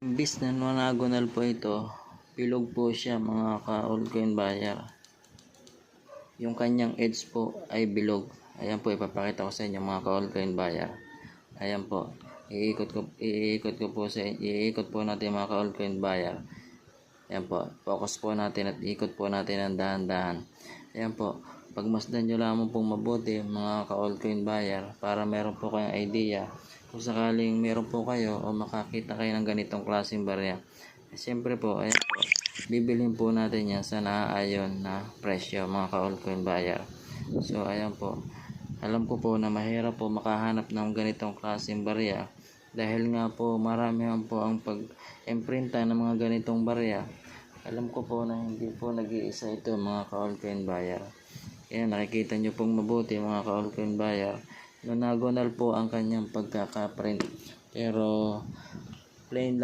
Imbis na monogonal po ito, bilog po siya mga ka-altcoin buyer. Yung kanyang edge po ay bilog. Ayan po, ipapakita ko sa inyo mga ka-altcoin buyer. Ayan po, iikot po natin mga ka-altcoin buyer. Ayan po, focus po natin at ikot po natin ang dahan-dahan. Ayan po, pagmasdan nyo lamang pong mabuti mga ka-altcoin buyer para meron po kayong idea kung sakaling meron po kayo o makakita kayo ng ganitong klaseng barya. Siyempre po, ayan po, bibilhin po natin yan sa naaayon na presyo mga ka-altcoin buyer. So ayan po, alam ko po na mahirap po makahanap ng ganitong klaseng barya dahil nga po marami po ang pag-imprinta ng mga ganitong barya. Alam ko po na hindi po nag-iisa ito mga ka-altcoin buyer. Ayan, nakikita nyo pong mabuti mga ka-altcoin buyer. Monogonal po ang kanyang pagkakaprint pero plain